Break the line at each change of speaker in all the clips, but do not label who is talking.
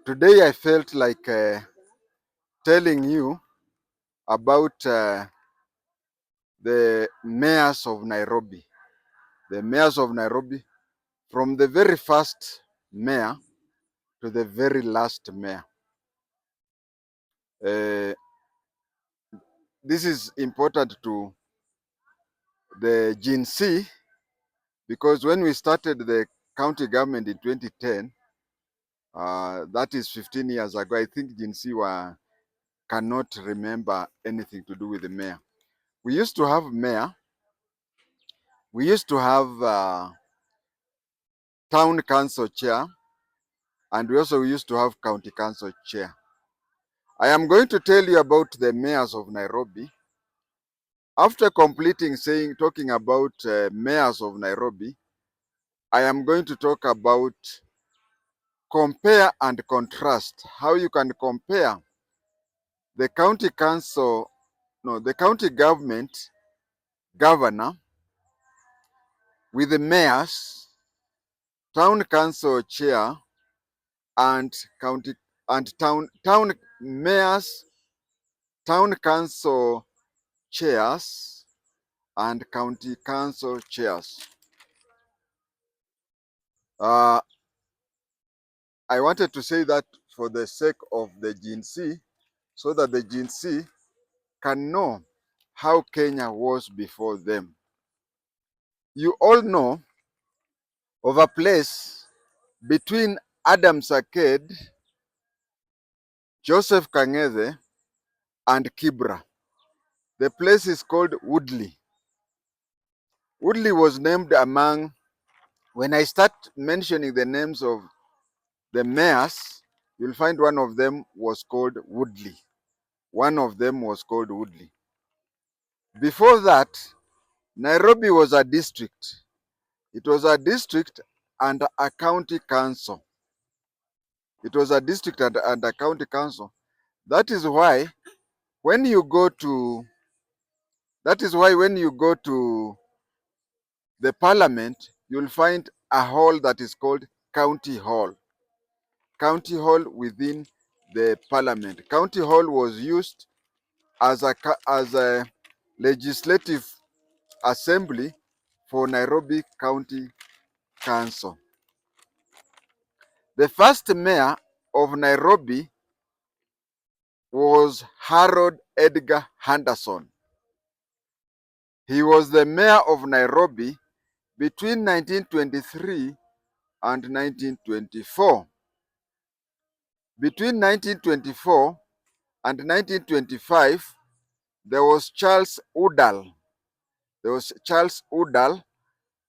Today I felt like telling you about the mayors of Nairobi. The mayors of Nairobi, from the very first mayor to the very last mayor. Uh, this is important to the Gen Z because when we started the county government in 2010, that is 15 years ago, I think Gen Z cannot remember anything to do with the mayor. We used to have mayor, we used to have town council chair, and we also used to have county council chair. I am going to tell you about the mayors of Nairobi. After completing talking about mayors of Nairobi, I am going to talk about compare and contrast, how you can compare the county council, no, the county government governor with the mayors, town council chair, and county and town mayors, town council chairs, and county council chairs. Uh, I wanted to say that for the sake of the Gen Z, so that the Gen Z can know how Kenya was before them. You all know of a place between Adam Saked, Joseph Kang'ethe, and Kibra. The place is called Woodley. Woodley was named among, when I start mentioning the names of the mayors, you'll find one of them was called Woodley. One of them was called Woodley. Before that, Nairobi was a district. It was a district and a county council. It was a district and a county council. That is why when you go to the parliament, you'll find a hall that is called County Hall. County Hall within the parliament. County Hall was used as a legislative assembly for Nairobi County Council. The first mayor of Nairobi was Harold Edgar Henderson. He was the mayor of Nairobi between 1923 and 1924. Between 1924 and 1925, there was Charles Udall. Who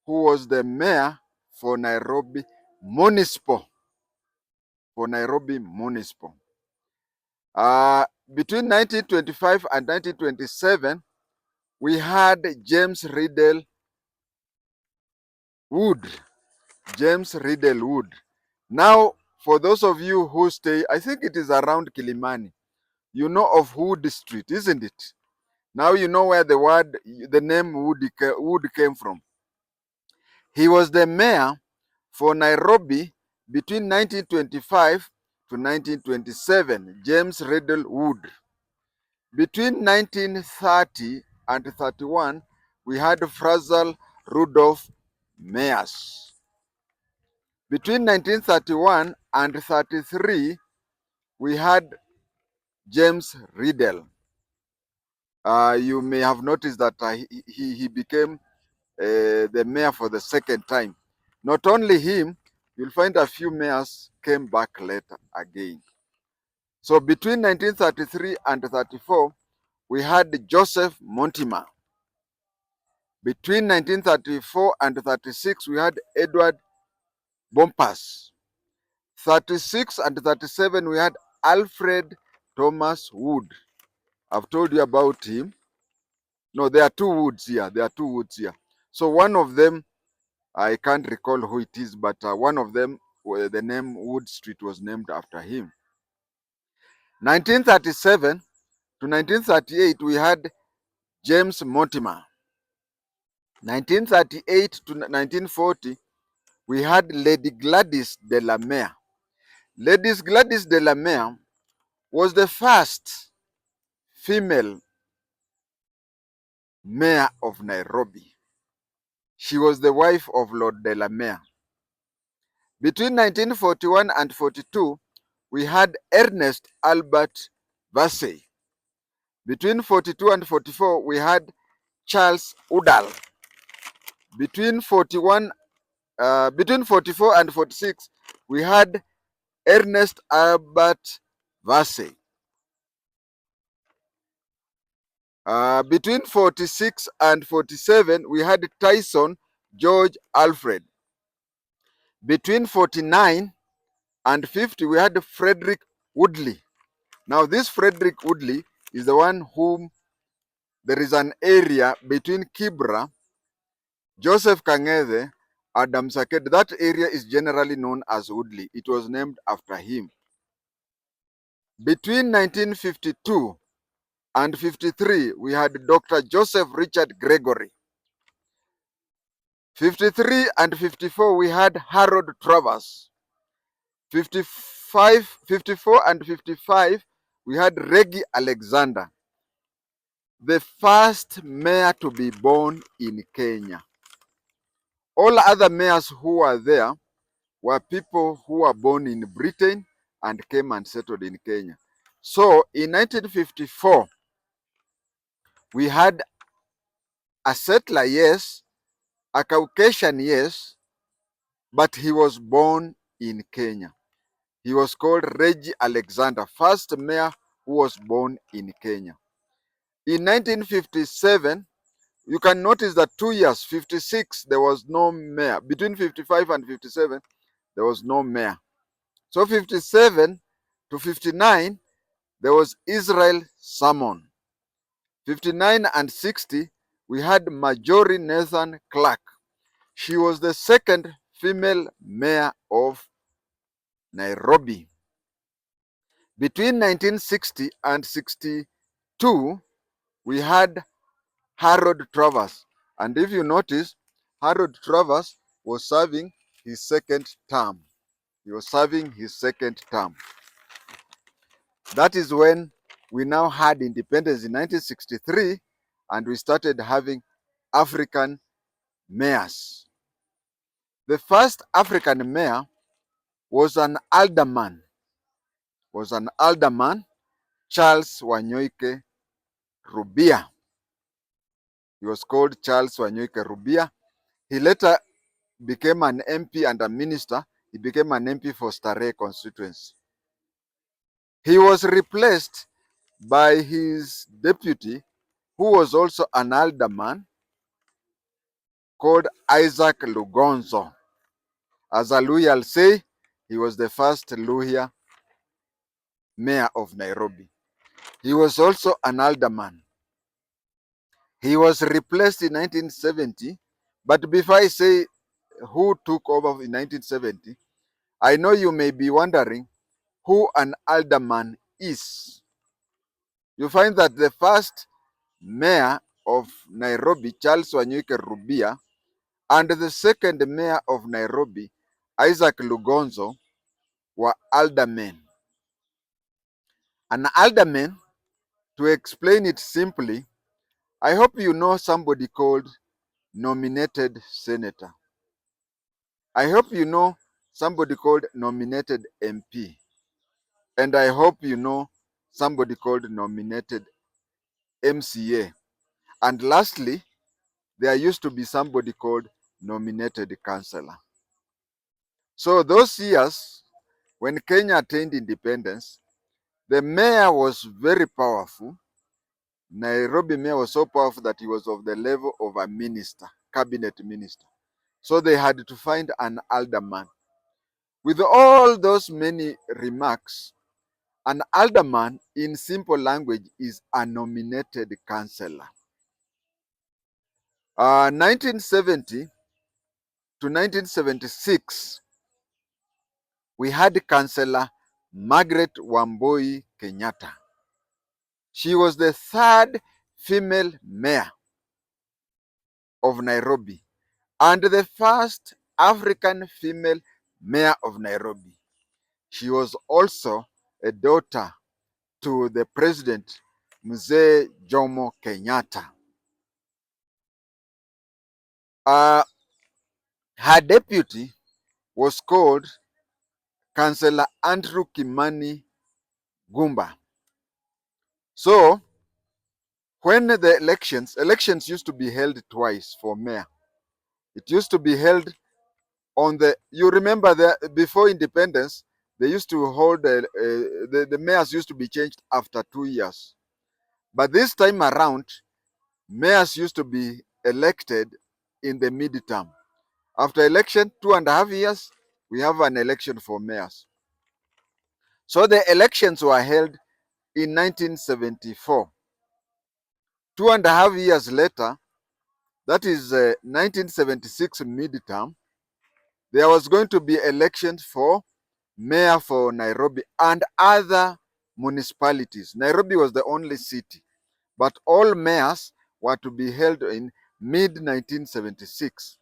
was the mayor for Nairobi Municipal. Between 1925 and 1927, we had James Riddle Wood. Now, for those of you who stay, I think it is around Kilimani, you know of Wood Street, isn't it? Now you know where the name Wood came from. He was the mayor for Nairobi between 1925 to 1927, James Riddle Wood. Between 1930 and 31, we had Frazel Rudolph Mayors. Between 1931 and 33, we had James Riddle. You may have noticed that he became the mayor for the second time. Not only him, you'll find a few mayors came back later again. So between 1933 and 34, we had Joseph Mortimer. Between 1934 and 36, we had Edward Bompas. 36 and 37, we had Alfred Thomas Wood. I've told you about him. No, there are two Woods here. So one of them, I can't recall who it is, but one of them, the name Wood Street was named after him. 1937 to 1938, we had James Mortimer. 1938 to 1940, we had Lady Gladys de la Mare. Lady Gladys Delamere was the first female mayor of Nairobi. She was the wife of Lord Delamere. Between 1941 and 42, we had Ernest Albert Vassey. Between 42 and 44, we had Charles Udall. Between 44 and 46, we had Ernest Albert Vassey. Between 46 and 47, we had Tyson George Alfred. Between 49 and 50, we had Frederick Woodley. Now, this Frederick Woodley is the one whom there is an area between Kibra, Joseph Kang'ethe, Adam Saket. That area is generally known as Woodley. It was named after him. Between 1952 and 53, we had Dr. Joseph Richard Gregory. 53 and 54, we had Harold Travers. 54 and 55, we had Reggie Alexander, the first mayor to be born in Kenya. All other mayors who were there were people who were born in Britain and came and settled in Kenya. So in 1954, we had a settler, yes, a Caucasian, yes, but he was born in Kenya. He was called Reggie Alexander, first mayor who was born in Kenya. In 1957, you can notice that 2 years, 56, there was no mayor. Between 55 and 57, there was no mayor. So 57 to 59, there was Israel Salmon. 59 and 60, we had Marjorie Nathan Clark. She was the second female mayor of Nairobi. Between 1960 and 62, we had Harold Travers. And if you notice, Harold Travers was serving his second term. He was serving his second term. That is when we now had independence in 1963, and we started having African mayors. The first African mayor was an alderman, Charles Wanyoike Rubia. He was called Charles Wanyoike Rubia. He later became an MP and a minister. He became an MP for Starehe constituency. He was replaced by his deputy, who was also an alderman, called Isaac Lugonzo. As a Luhya will say, he was the first Luhya mayor of Nairobi. He was also an alderman. He was replaced in 1970, but before I say who took over in 1970, I know you may be wondering who an alderman is. You find that the first mayor of Nairobi, Charles Wanyoike Rubia, and the second mayor of Nairobi, Isaac Lugonzo, were aldermen. An alderman, to explain it simply, I hope you know somebody called nominated senator. I hope you know somebody called nominated MP. And I hope you know somebody called nominated MCA. And lastly, there used to be somebody called nominated councillor. So those years, when Kenya attained independence, the mayor was very powerful. Nairobi mayor was so powerful that he was of the level of a minister, cabinet minister. So they had to find an alderman. With all those many remarks, an alderman in simple language is a nominated councillor. 1970 to 1976, we had Councillor Margaret Wambui Kenyatta. She was the third female mayor of Nairobi and the first African female mayor of Nairobi. She was also a daughter to the president Mzee Jomo Kenyatta. Uh, Her deputy was called Councillor Andrew Kimani Gumba. So when the elections used to be held twice for mayor. It used to be held on you remember that before independence, they used to hold, the mayors used to be changed after 2 years. But this time around, mayors used to be elected in the midterm. After election, 2.5 years, we have an election for mayors. So the elections were held in 1974. 2.5 years later, that is 1976 midterm, there was going to be elections for mayor for Nairobi and other municipalities. Nairobi was the only city, but all mayors were to be held in mid-1976.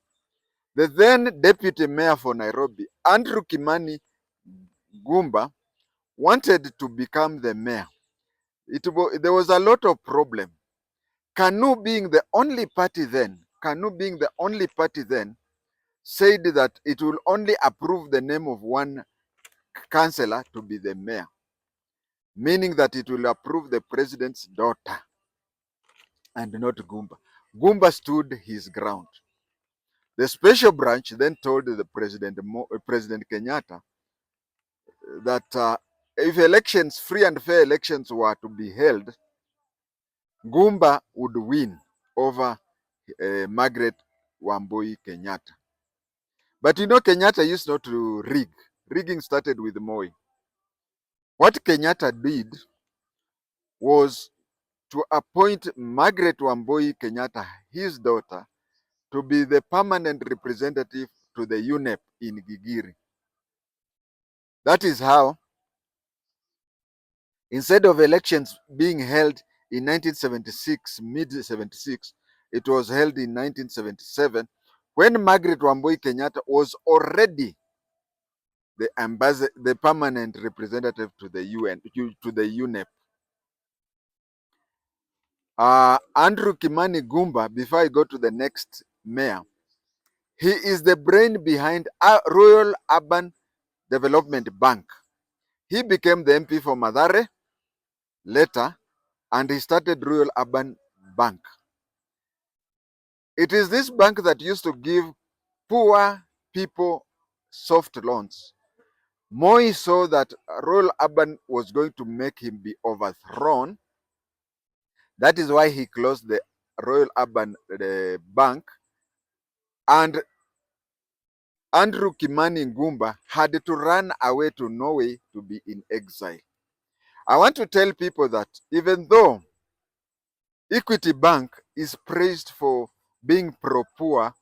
The then deputy mayor for Nairobi, Andrew Kimani Gumba, wanted to become the mayor. There was a lot of problem. KANU being the only party then, said that it will only approve the name of one councillor to be the mayor, meaning that it will approve the president's daughter and not Gumba. Gumba stood his ground. The special branch then told the President Kenyatta that if elections, free and fair elections were to be held, Gumba would win over Margaret Wambui Kenyatta. But you know, Kenyatta used not to rig. Rigging started with Moi. What Kenyatta did was to appoint Margaret Wambui Kenyatta, his daughter, to be the permanent representative to the UNEP in Gigiri. That is how, instead of elections being held in 1976, mid-76, it was held in 1977, when Margaret Wambui Kenyatta was already the permanent representative to the UN, to the UNEP. Andrew Kimani Gumba, before I go to the next mayor, he is the brain behind Royal Urban Development Bank. He became the MP for Mathare later, and he started Royal Urban Bank. It is this bank that used to give poor people soft loans. Moi saw that Royal Urban was going to make him be overthrown. That is why he closed the Royal Urban Bank, and Andrew Kimani Ngumba had to run away to Norway to be in exile. I want to tell people that even though Equity Bank is praised for being pro-poor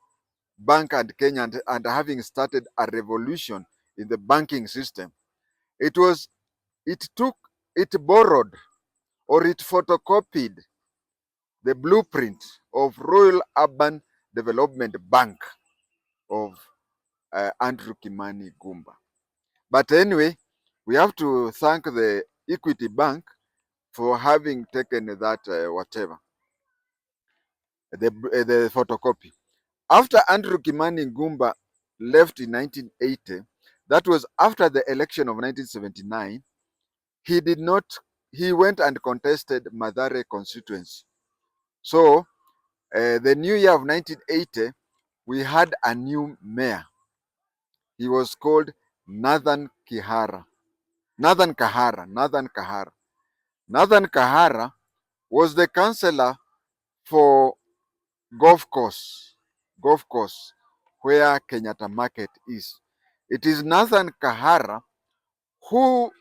bank and Kenya and having started a revolution in the banking system, it borrowed, or it photocopied the blueprint of Royal Urban Development Bank of Andrew Kimani Gumba. But anyway, we have to thank the Equity Bank for having taken that the photocopy. After Andrew Kimani Gumba left in 1980, that was after the election of 1979, he went and contested Mathare constituency. So the new year of 1980, we had a new mayor. He was called Nathan Kahara. Nathan Kahara was the councillor for golf course where Kenyatta Market is. It is Nathan Kahara who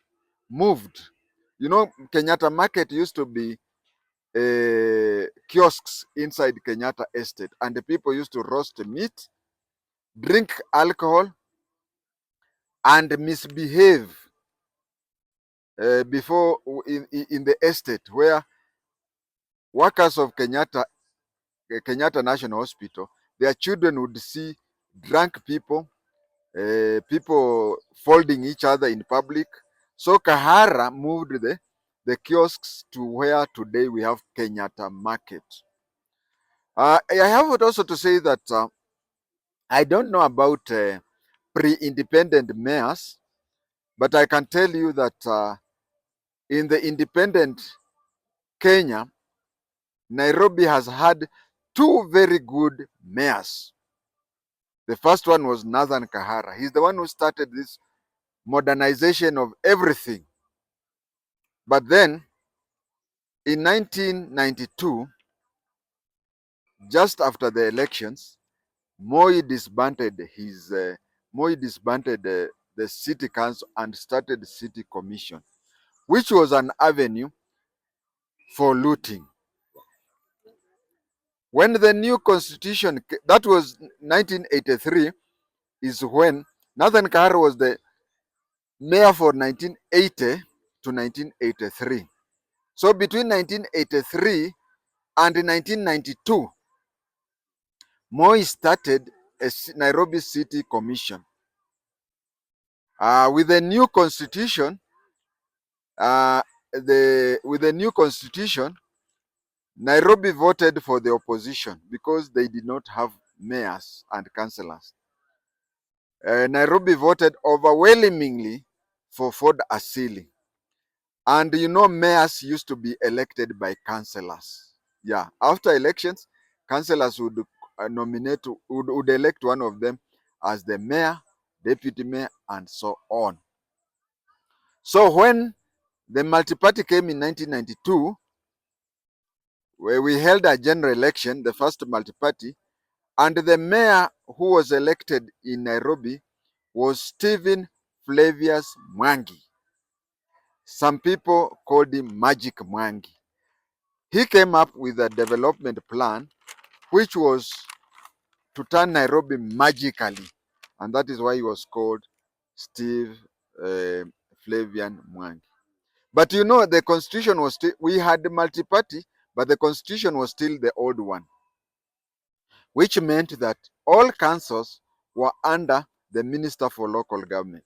moved. You know, Kenyatta Market used to be kiosks inside Kenyatta Estate, and the people used to roast meat, drink alcohol, and misbehave before in the estate, where workers of Kenyatta National Hospital, their children would see drunk people people folding each other in public. So Kahara moved the kiosks to where today we have Kenyatta Market. I have also to say that I don't know about pre-independent mayors, but I can tell you that in the independent Kenya, Nairobi has had two very good mayors. The first one was Nathan Kahara. He's the one who started this modernization of everything. But then in 1992, just after the elections, Moi disbanded the city council and started the city commission, which was an avenue for looting. When the new constitution, that was 1983, is when Nathan Kahara was the mayor for 1980 to 1983. So between 1983 and 1992, Moi started a Nairobi City Commission. With the new constitution, Nairobi voted for the opposition because they did not have mayors and councillors. Nairobi voted overwhelmingly for Ford Asili. And you know, mayors used to be elected by councillors. Yeah, after elections, councillors would would elect one of them as the mayor, deputy mayor, and so on. So when the multi-party came in 1992, where we held a general election, the first multi-party, and the mayor who was elected in Nairobi was Stephen Flavius Mwangi. Some people called him Magic Mwangi. He came up with a development plan which was to turn Nairobi magically, and that is why he was called Steve Flavian Mwangi. But you know, the constitution was still, we had multi-party, but the constitution was still the old one, which meant that all councils were under the Minister for Local Government.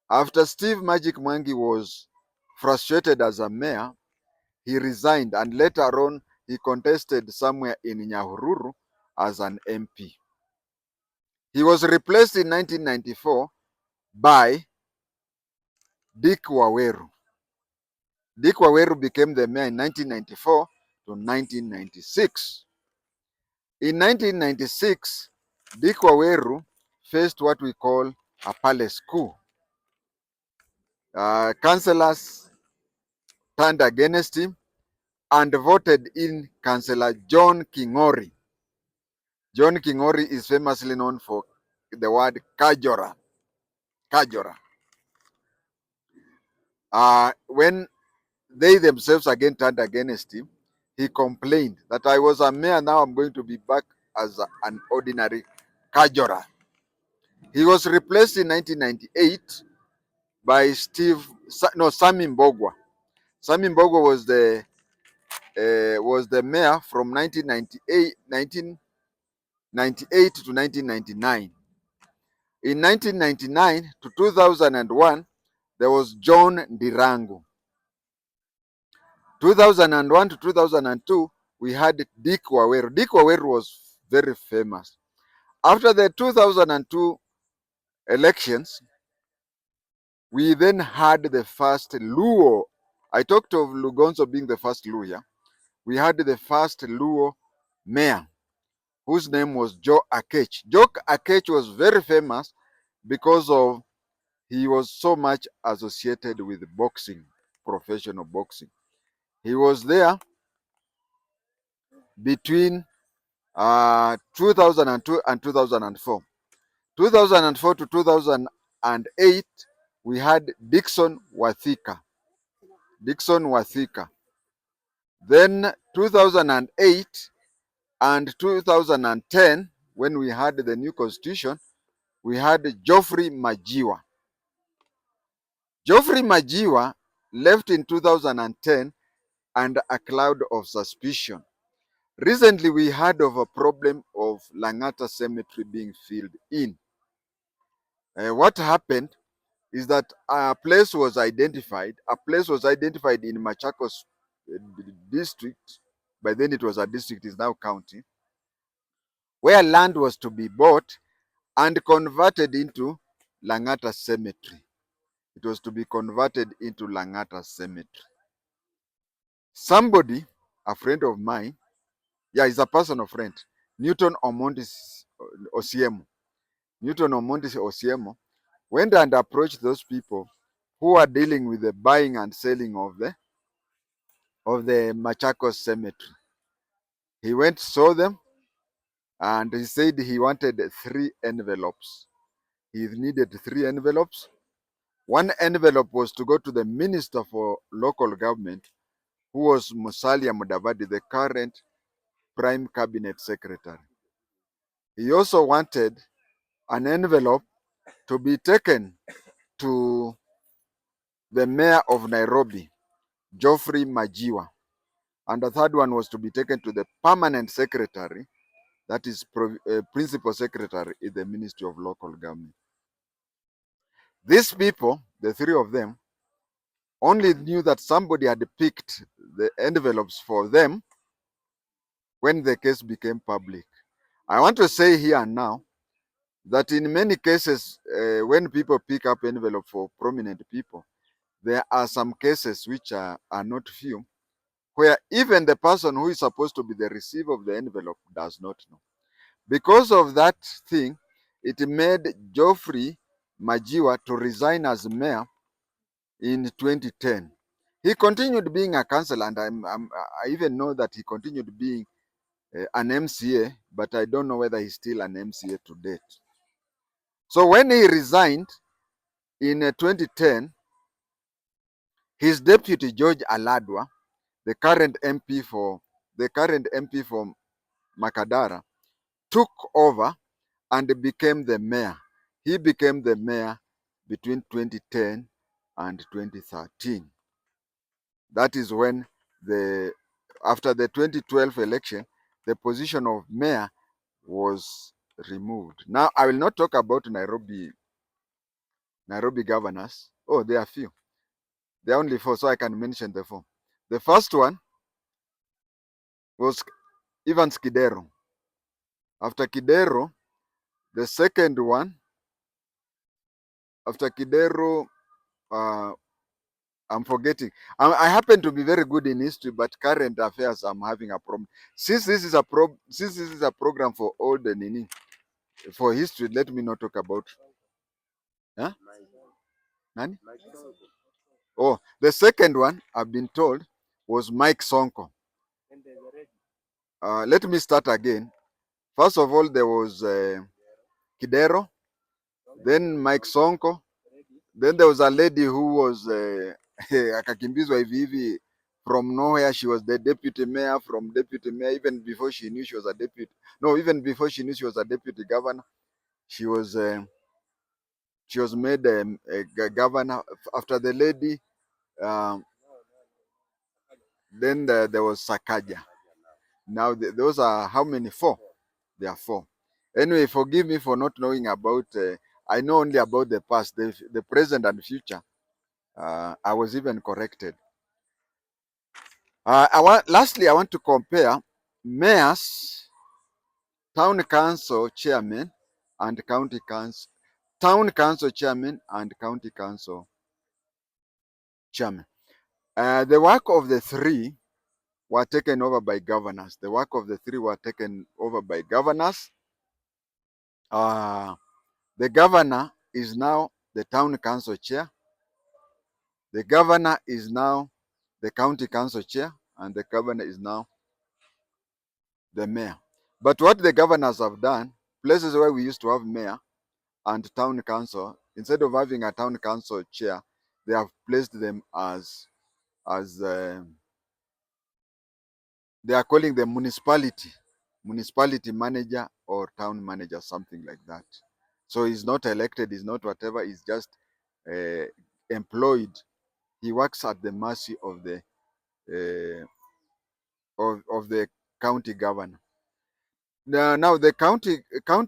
After Steve Magic Mwangi was frustrated as a mayor, he resigned, and later on he contested somewhere in Nyahururu as an MP. He was replaced in 1994 by Dick Waweru. Dick Waweru became the mayor in 1994 to 1996. In 1996, Dick Waweru faced what we call a palace coup. Councillors turned against him and voted in Councillor John King'ori. John King'ori is famously known for the word Kajora. Kajora. When they themselves again turned against him, he complained that I was a mayor, now I'm going to be back as an ordinary Kajora. He was replaced in 1998 by Sammy Mbogwa. Sammy Mbogwa was the mayor from 1998 to 1999. In 1999 to 2001, there was John Ndirangu. 2001 to 2002, we had Dick Waweru. Dick Waweru was very famous. After the 2002 elections, we then had the first Luo. I talked of Lugonzo being the first Luo here. We had the first Luo mayor, whose name was Joe Akech. Joe Akech was very famous because of he was so much associated with boxing, professional boxing. He was there between 2002 and 2004. 2004 to 2008, we had Dixon Wathika. Dixon Wathika. Then 2008 and 2010, when we had the new constitution, we had Geoffrey Majiwa. Geoffrey Majiwa left in 2010 under a cloud of suspicion. Recently, we heard of a problem of Langata Cemetery being filled in. What happened is that a place was identified. A place was identified in Machakos district. By then it was a district, is now county, where land was to be bought and converted into Langata Cemetery. It was to be converted into Langata Cemetery. Somebody, a friend of mine, yeah, he's a personal friend, Newton Omondi Osiemo. Newton Omondi Osiemo went and approached those people who are dealing with the buying and selling of the Machakos cemetery. He went, saw them, and he said he wanted 3 envelopes. He needed 3 envelopes. One envelope was to go to the Minister for Local Government, who was Musalia Mudavadi, the current Prime Cabinet Secretary. He also wanted an envelope to be taken to the Mayor of Nairobi, Geoffrey Majiwa. And the third one was to be taken to the Permanent Secretary, that is Principal Secretary in the Ministry of Local Government. These people, the 3 of them, only knew that somebody had picked the envelopes for them when the case became public. I want to say here and now that in many cases, when people pick up envelope for prominent people, there are some cases which are not few, where even the person who is supposed to be the receiver of the envelope does not know. Because of that thing, it made Geoffrey Majiwa to resign as mayor in 2010. He continued being a councillor, and I even know that he continued being an MCA, but I don't know whether he's still an MCA to date. So when he resigned in 2010, his deputy George Aladwa, the current MP for Makadara, took over and became the mayor. He became the mayor between 2010 and 2013. That is when after the 2012 election, the position of mayor was removed. Now, I will not talk about Nairobi governors. Oh, there are few. There are only 4, so I can mention the 4. The first one was Evans Kidero. After Kidero, the second one, after Kidero, I'm forgetting. I happen to be very good in history, but current affairs, I'm having a problem. Since this is a program for old Nini, for history, let me not talk about. Huh? Nani? Oh, the second one I've been told was Mike Sonko. Let me start again. First of all, there was Kidero, then Mike Sonko, then there was a lady who was akakimbizwa hivi hivi from nowhere. She was the deputy mayor. From deputy mayor, even before she knew she was a deputy. No, even before she knew she was a deputy governor, she was made a governor. After the lady, um, then there was Sakaja. Now those are how many? 4. There are 4. Anyway, forgive me for not knowing about. I know only about the past, the present and future. I was even corrected. Lastly, I want to compare mayors, town council chairman, and county council, town council chairman, and county council chairman. The work of the 3 were taken over by governors. The work of the 3 were taken over by governors. The governor is now the town council chair. The governor is now the county council chair, and the governor is now the mayor. But what the governors have done, places where we used to have mayor and town council, instead of having a town council chair, they have placed them as they are calling them municipality manager or town manager, something like that. So he's not elected, he's not whatever, he's just employed. He works at the mercy of the county governor. Now the county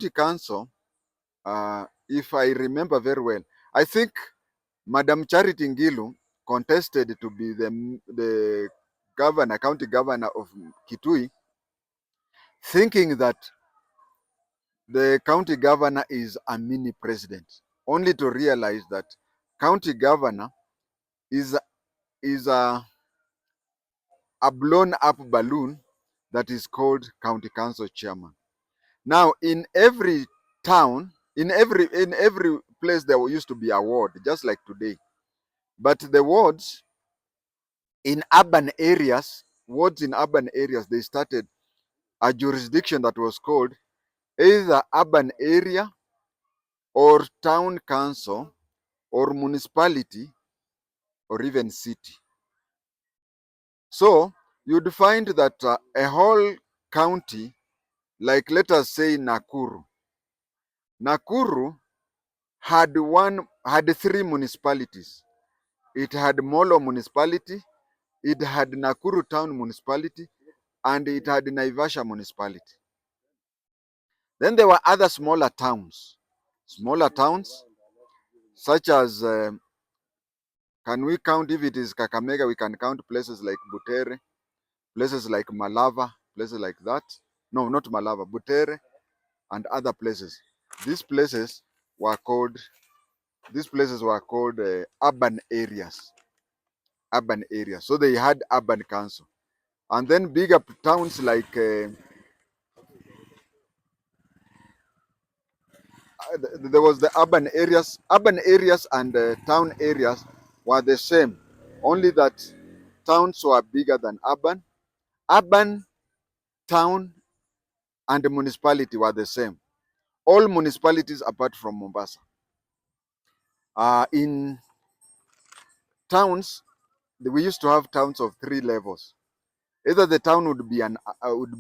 council if I remember very well, I think Madam Charity Ngilu contested to be the governor, county governor of Kitui, thinking that the county governor is a mini president, only to realize that county governor is is a blown up balloon that is called county council chairman. Now, in every town, in every place, there used to be a ward, just like today. But the wards in urban areas, they started a jurisdiction that was called either urban area or town council or municipality or even city. So you'd find that a whole county, like let us say Nakuru had three municipalities. It had Molo municipality, it had Nakuru town municipality, and it had Naivasha municipality. Then there were other smaller towns such as can we count if it is Kakamega? We can count places like Butere, places like Malava, places like that. No, not Malava, Butere, and other places. These places were called urban areas. Urban areas. So they had urban council, and then bigger towns like there was the urban areas. Urban areas and town areas were the same, only that towns were bigger than urban. Urban, town, and municipality were the same. All municipalities apart from Mombasa. In towns, we used to have towns of three levels. Either the town would be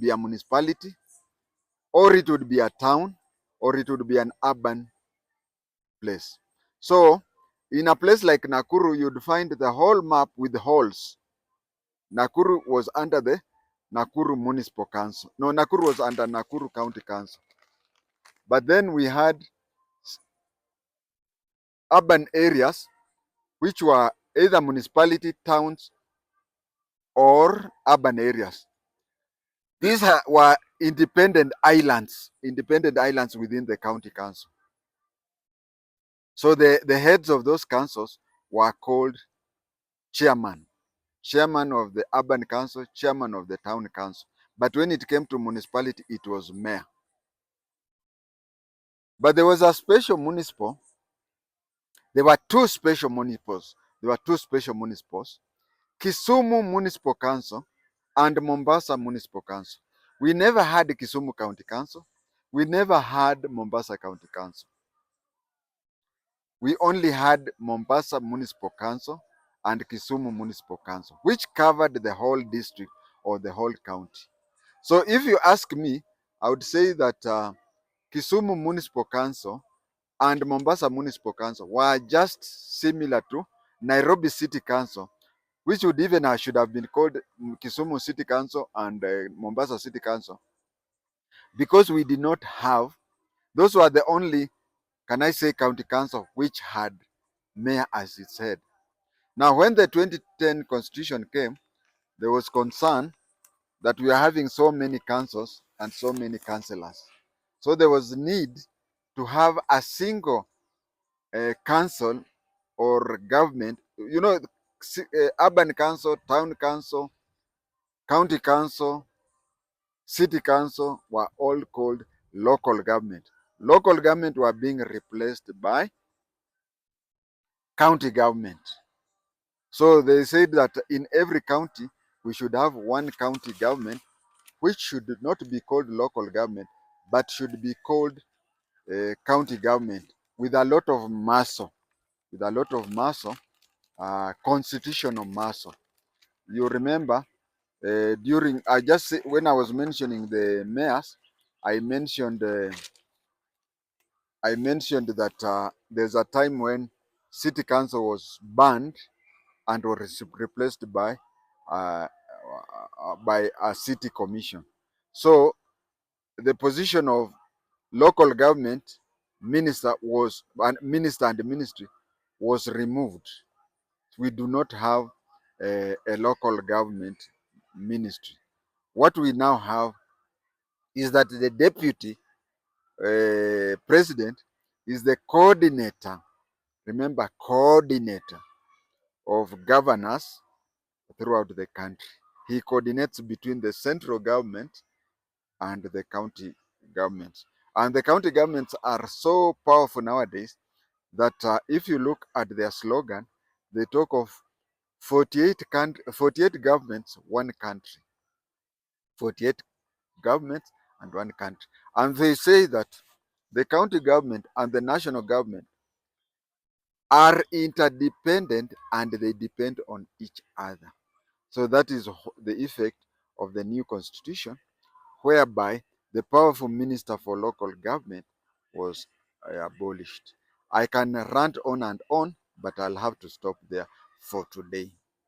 a municipality, or it would be a town, or it would be an urban place. So, in a place like Nakuru, you'd find the whole map with holes. Nakuru was under the Nakuru Municipal Council. No, Nakuru was under Nakuru County Council. But then we had urban areas, which were either municipality, towns, or urban areas. These were independent islands within the county council. So the heads of those councils were called chairman of the urban council, chairman of the town council. But when it came to municipality, it was mayor. But there was a special municipal. There were two special municipals. Kisumu Municipal Council and Mombasa Municipal Council. We never had Kisumu County Council. We never had Mombasa County Council. We only had Mombasa Municipal Council and Kisumu Municipal Council, which covered the whole district or the whole county. So if you ask me, I would say that Kisumu Municipal Council and Mombasa Municipal Council were just similar to Nairobi City Council, which would even should have been called Kisumu City Council and Mombasa City Council, because we did not have, those were the only, can I say, county council which had mayor as its head. Now, when the 2010 constitution came, there was concern that we are having so many councils and so many councillors. So there was need to have a single council or government, urban council, town council, county council, city council were all called local government. Local government were being replaced by county government. So they said that in every county, we should have one county government, which should not be called local government, but should be called county government, with a lot of muscle, constitutional muscle. You remember when I was mentioning the mayors, I mentioned that there's a time when city council was banned and was replaced uh, by a city commission. So the position of local government minister and ministry was removed. We do not have a local government ministry. What we now have is that the deputy president is the coordinator. Remember, coordinator of governors throughout the country. He coordinates between the central government and the county governments. And the county governments are so powerful nowadays that if you look at their slogan, they talk of 48 governments, one country. 48 governments and one country. And they say that the county government and the national government are interdependent and they depend on each other. So that is the effect of the new constitution, whereby the powerful minister for local government was abolished. I can rant on and on, but I'll have to stop there for today.